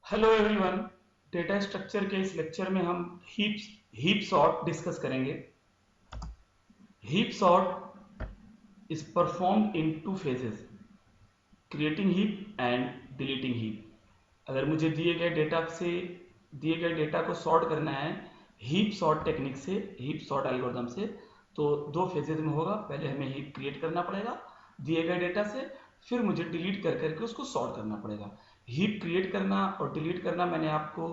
Hello everyone. Data structure के इस lecture में हम हीप सॉर्ट डिस्कस करेंगे। Heap sort is performed in two phases, creating heap and deleting heap. अगर मुझे दिए गए डेटा को सॉर्ट करना है हीप सॉर्ट टेक्निक से, हीप सॉर्ट एल्गोरिथम से, तो दो फेजेस में होगा। पहले हमें हीप क्रिएट करना पड़ेगा दिए गए डेटा से, फिर मुझे डिलीट कर करके उसको सॉर्ट करना पड़ेगा। हीप क्रिएट करना और डिलीट करना मैंने आपको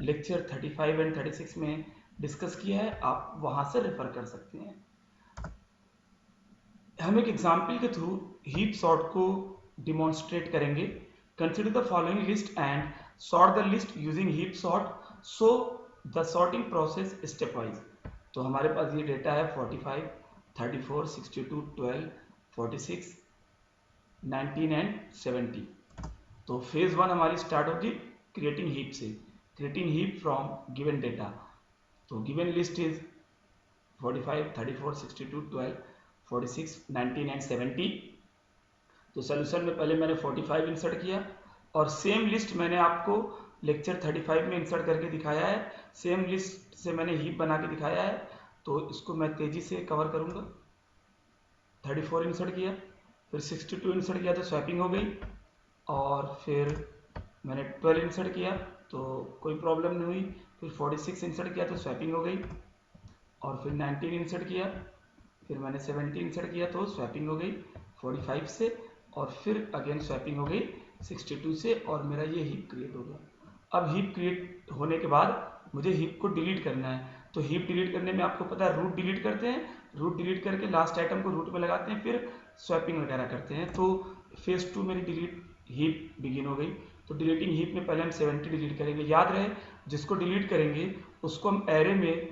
लेक्चर 35 एंड 36 में डिस्कस किया है, आप वहां से रेफर कर सकते हैं। हम एक एग्जाम्पल के थ्रू हीप सॉर्ट को डिमॉन्स्ट्रेट करेंगे। Consider the following list and sort the list using heap sort, so the sorting process step wise. तो हमारे पास ये डेटा है 45, 34, 62, 12, 46, 19 एंड 70। तो फेज वन हमारी स्टार्ट होगी क्रिएटिंग हीप से, creating heap from given data. तो गिवन लिस्ट इज 45, 34, 62, 12, 46, 19 एंड 70। तो सोल्यूशन में पहले मैंने 45 इंसर्ट किया और सेम लिस्ट मैंने आपको लेक्चर 35 में इंसर्ट करके दिखाया है। सेम लिस्ट से मैंने हीप बना के दिखाया है, तो इसको मैं तेजी से कवर करूंगा। 34 इंसर्ट किया, फिर 62 इंसर्ट किया तो स्वैपिंग हो गई, और फिर मैंने 12 इंसर्ट किया तो कोई प्रॉब्लम नहीं हुई। फिर 46 इंसर्ट किया तो स्वैपिंग हो गई, और फिर 19 इंसर्ट किया, फिर मैंने 70 इंसर्ट किया तो स्वैपिंग हो गई 45 से, और फिर अगेन स्वैपिंग हो गई 62 से, और मेरा ये हीप क्रिएट हो गया। अब हीप क्रिएट होने के बाद मुझे हीप को डिलीट करना है। तो हीप डिलीट करने में आपको पता है रूट डिलीट करते हैं, रूट डिलीट करके लास्ट आइटम को रूट में लगाते हैं, फिर स्वैपिंग वगैरह करते हैं। तो फेज टू मेरी डिलीट हीप बिगिन हो गई। तो डिलीटिंग हीप में पहले हम 70 डिलीट करेंगे। याद रहे, जिसको डिलीट करेंगे उसको हम एरे में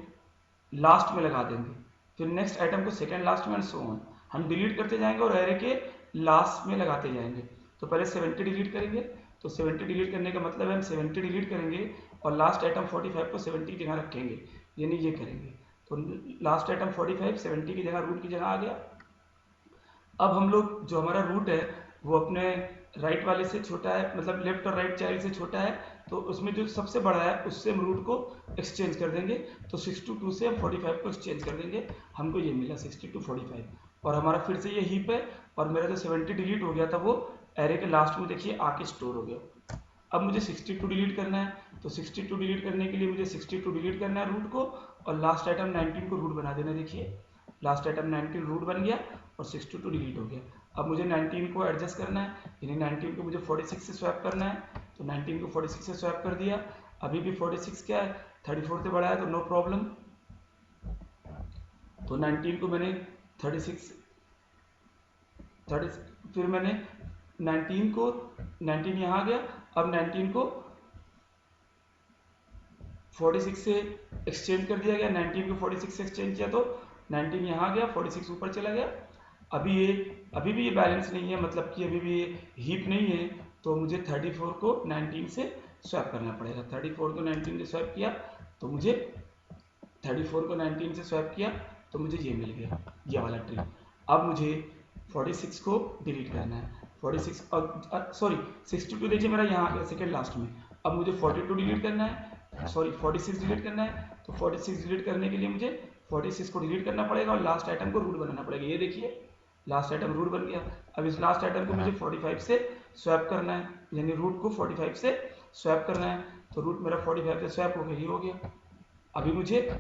लास्ट में लगा देंगे, फिर नेक्स्ट आइटम को सेकेंड लास्ट में, एंड सो ऑन। हम डिलीट करते जाएंगे और एरे के लास्ट में लगाते जाएंगे। तो पहले 70 डिलीट करेंगे। तो 70 डिलीट करने का मतलब है हम 70 डिलीट करेंगे और लास्ट आइटम 45 को 70 की जगह रखेंगे, यानी ये करेंगे। तो लास्ट आइटम 45 70 की जगह रूट की जगह आ गया। अब हम लोग जो हमारा रूट है वो अपने राइट वाले से छोटा है, मतलब लेफ्ट और राइट चाइल्ड से छोटा है, तो उसमें जो सबसे बड़ा है उससे हम रूट को एक्सचेंज कर देंगे। तो 62 से हम 45 को एक्सचेंज कर देंगे, हमको ये मिला 62 45, और हमारा फिर से ये हीप है, और मेरा जो 70 डिलीट हो गया था वो एरे के लास्ट में देखिए आके स्टोर हो गया। अब मुझे 62 डिलीट करना है, तो 62 डिलीट करने के लिए मुझे 62 डिलीट करना है रूट को, और लास्ट आइटम 19 को रूट बना देना। देखिए लास्ट आइटम 19 रूट बन गया और 62 डिलीट हो गया। अब मुझे 19 को एडजस्ट करना है, यानी 19 को मुझे 46 से स्वैप करना है। तो 19 को 46 से स्वैप कर दिया। अभी भी 46 क्या है, 34 से बड़ा है, तो नो प्रॉब्लम। तो 19 को मैंने 36 30, फिर मैंने 19 को 19 यहाँ आ गया। अब 19 को 46 से एक्सचेंज कर दिया गया, 19 को 46 से एक्सचेंज किया तो 19 यहाँ आ गया, 46 ऊपर चला गया। अभी भी ये बैलेंस नहीं है, मतलब कि अभी भी ये हीप नहीं है, तो मुझे 34 को 19 से स्वैप करना पड़ेगा। 34 को 19 से स्वैप किया तो मुझे 34 को 19 से स्वैप किया तो मुझे ये मिल गया, ये वाला ट्री। अब मुझे 46 को डिलीट करना है। 46 सॉरी 62 देखिए मेरा यहाँ आ गया सेकेंड लास्ट में। अब मुझे 42 डिलीट करना है, सॉरी 46 डिलीट करना है। तो 46 डिलीट करने के लिए मुझे 46 को डिलीट करना पड़ेगा और लास्ट आइटम को रूट बनाना पड़ेगा। ये देखिए लास्ट आइटम रूट बन गया। अब इस लास्ट आइटम को मुझे 45 से स्वैप करना है, यानी रूट को 45 से स्वैप करना है। तो रूट मेरा 45 से स्वैप हो गया, ये हो गया। अभी मुझे,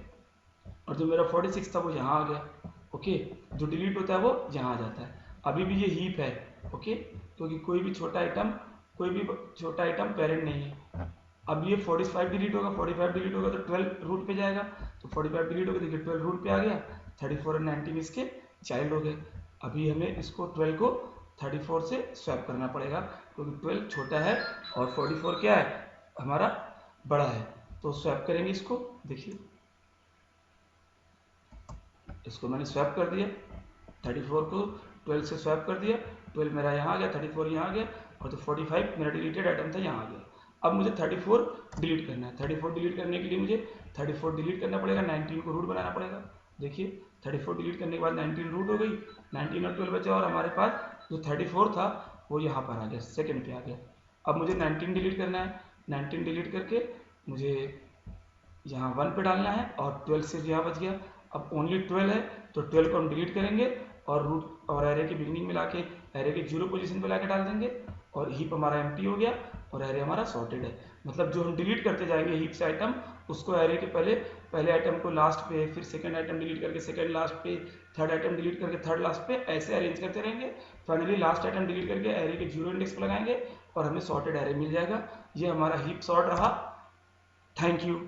और जो मेरा 46 था वो यहाँ आ गया। ओके, जो डिलीट होता है वो यहाँ आ जाता है। अभी भी ये हीप है, ओके, क्योंकि कोई भी छोटा आइटम पेरेंट नहीं है। अब ये 45 डिलीट होगा, 45 डिलीट होगा तो 12 रूट पे जाएगा। तो 45 डिलीट होगा, देखिए 12 रूट पे आ गया, 34 और 19 इसके चाइल्ड हो गए। अभी हमें इसको 12 को 34 से स्वैप करना पड़ेगा, क्योंकि 12 छोटा है और 44 क्या है हमारा बड़ा है। तो स्वैप करेंगे इसको, देखिए इसको मैंने स्वैप कर दिया, 34 को 12 से स्वैप कर दिया, 12 मेरा यहाँ आ गया, 34 यहाँ आ गया, और तो 45 मेरा डिलीटेड आइटम था यहाँ आ गया। अब मुझे 34 डिलीट करना है। 34 डिलीट करने के लिए मुझे 34 डिलीट करना पड़ेगा, 19 को रूट बनाना पड़ेगा। देखिए 34 डिलीट करने के बाद 19 रूट हो गई, 19 और 12 बचा, और हमारे पास जो 34 था वो यहाँ पर आ गया, सेकेंड पे आ गया। अब मुझे 19 डिलीट करना है, 19 डिलीट करके मुझे यहाँ 1 पे डालना है और 12 सिर्फ यहाँ बच गया। अब ओनली 12 है तो 12 को हम डिलीट करेंगे और रूट और एरे की बिगनिंग में लाके एरे के 0 पोजीशन पे लाके डाल देंगे और हीप हमारा एम्प्टी हो गया और एरे हमारा सॉर्टेड है। मतलब जो हम डिलीट करते जाएंगे हीप से आइटम, उसको एरे के पहले आइटम को लास्ट पे, फिर सेकंड आइटम डिलीट करके सेकंड लास्ट पे, थर्ड आइटम डिलीट करके थर्ड लास्ट पे, ऐसे अरेंज करते रहेंगे। फाइनली लास्ट आइटम डिलीट करके एरे के 0 इंडेक्स पर लगाएंगे और हमें सॉर्टेड एरे मिल जाएगा। ये हमारा हीप सॉर्ट रहा। Thank you.